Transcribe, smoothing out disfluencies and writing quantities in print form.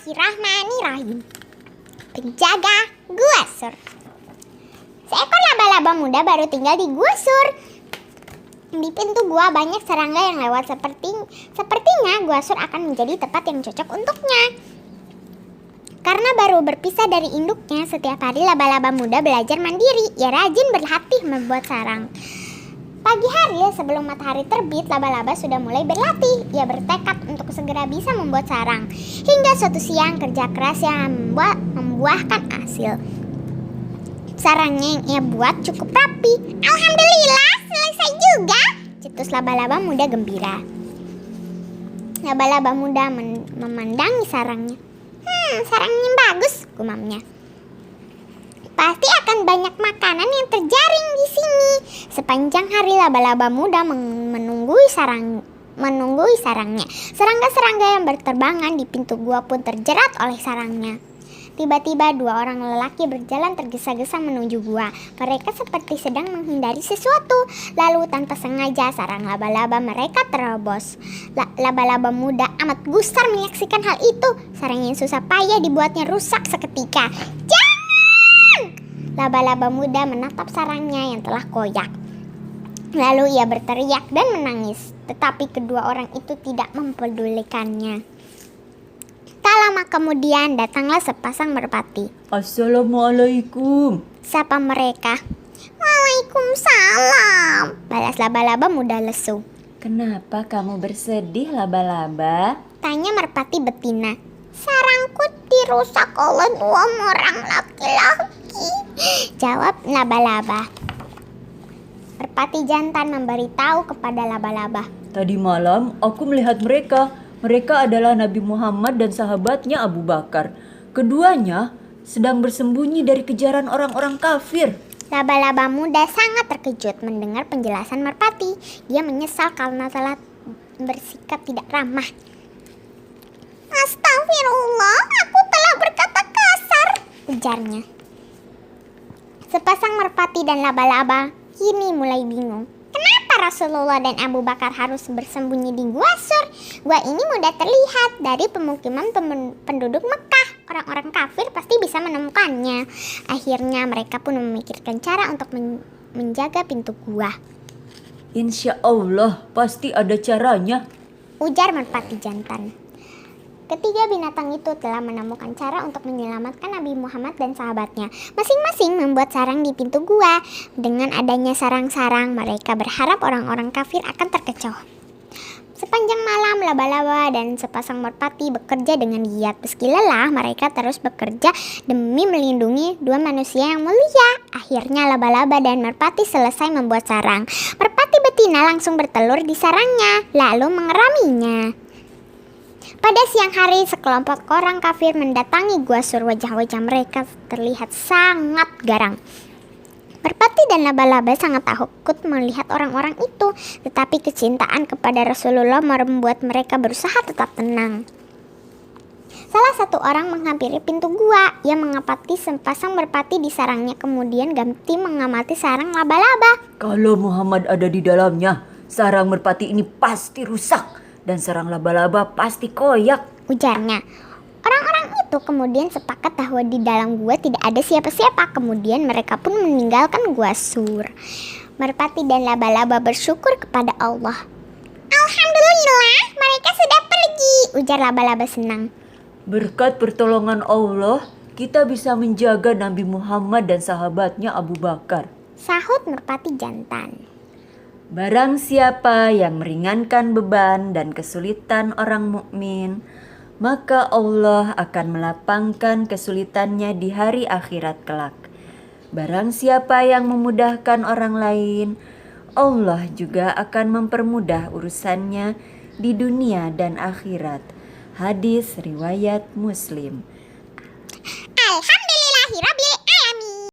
Bismillahirrahmanirrahim. Penjaga gua sur. Seekor laba-laba muda baru tinggal di gua sur. Di pintu gua banyak serangga yang lewat, sepertinya gua sur akan menjadi tempat yang cocok untuknya. Karena baru berpisah dari induknya, setiap hari laba-laba muda belajar mandiri. Ia rajin berlatih membuat sarang. Pagi hari sebelum matahari terbit, laba-laba sudah mulai berlatih. Ia bertekad untuk segera bisa membuat sarang. Hingga suatu siang, kerja keras yang membuahkan hasil. Sarangnya yang ia buat cukup rapi. Alhamdulillah, selesai juga, cetus laba-laba muda gembira. Laba-laba muda memandangi sarangnya. Sarangnya bagus, gumamnya. Pasti akan banyak makanan yang terjaring di sini. Sepanjang hari laba-laba muda menunggui sarangnya. Serangga-serangga yang berterbangan di pintu gua pun terjerat oleh sarangnya. Tiba-tiba dua orang lelaki berjalan tergesa-gesa menuju gua. Mereka seperti sedang menghindari sesuatu. Lalu tanpa sengaja sarang laba-laba mereka terobos. Laba-laba muda amat gusar menyaksikan hal itu. Sarang yang susah payah dibuatnya rusak seketika. Laba-laba muda menatap sarangnya yang telah koyak. Lalu ia berteriak dan menangis. Tetapi kedua orang itu tidak mempedulikannya. Tak lama kemudian datanglah sepasang merpati. Assalamualaikum, Sapa mereka. Waalaikumsalam, balas laba-laba muda lesu. kenapa kamu bersedih laba-laba? Tanya merpati betina. Sarangku dirusak oleh dua orang laki-laki, jawab laba-laba. Merpati jantan memberitahu kepada laba-laba. Tadi malam aku melihat mereka. Mereka adalah Nabi Muhammad dan sahabatnya Abu Bakar. Keduanya sedang bersembunyi dari kejaran orang-orang kafir. Laba-laba muda sangat terkejut mendengar penjelasan merpati. Dia menyesal karena telah bersikap tidak ramah. Astagfirullah, aku telah berkata kasar, ujarnya. Sepasang merpati dan laba-laba kini mulai bingung. Kenapa Rasulullah dan Abu Bakar harus bersembunyi di Gua Sur? Gua ini mudah terlihat dari pemukiman penduduk Mekah. Orang-orang kafir pasti bisa menemukannya. Akhirnya mereka pun memikirkan cara untuk menjaga pintu gua. Insya Allah pasti ada caranya, Ujar merpati jantan. Ketiga binatang itu telah menemukan cara untuk menyelamatkan Nabi Muhammad dan sahabatnya. Masing-masing membuat sarang di pintu gua. Dengan adanya sarang-sarang, mereka berharap orang-orang kafir akan terkecoh. Sepanjang malam, laba-laba dan sepasang merpati bekerja dengan giat. Meski lelah, mereka terus bekerja demi melindungi dua manusia yang mulia. Akhirnya laba-laba dan merpati selesai membuat sarang. Merpati betina langsung bertelur di sarangnya, lalu mengeraminya. Pada siang hari, sekelompok orang kafir mendatangi Gua Sur. Wajah-wajah mereka terlihat sangat garang. Merpati dan laba-laba sangat takut melihat orang-orang itu, tetapi kecintaan kepada Rasulullah membuat mereka berusaha tetap tenang. Salah satu orang menghampiri pintu gua. Ia mengamati sepasang merpati di sarangnya, kemudian ganti mengamati sarang laba-laba. Kalau Muhammad ada di dalamnya, sarang merpati ini pasti rusak dan sarang laba-laba pasti koyak, ujarnya. Orang-orang itu kemudian sepakat bahwa di dalam gua tidak ada siapa-siapa. Kemudian mereka pun meninggalkan Gua Sur. Merpati dan laba-laba bersyukur kepada Allah. Alhamdulillah, mereka sudah pergi, ujar laba-laba senang. Berkat pertolongan Allah, kita bisa menjaga Nabi Muhammad dan sahabatnya Abu Bakar, Sahut merpati jantan. Barang siapa yang meringankan beban dan kesulitan orang mukmin, maka Allah akan melapangkan kesulitannya di hari akhirat kelak. Barang siapa yang memudahkan orang lain, Allah juga akan mempermudah urusannya di dunia dan akhirat. Hadis riwayat Muslim. Alhamdulillahirabbil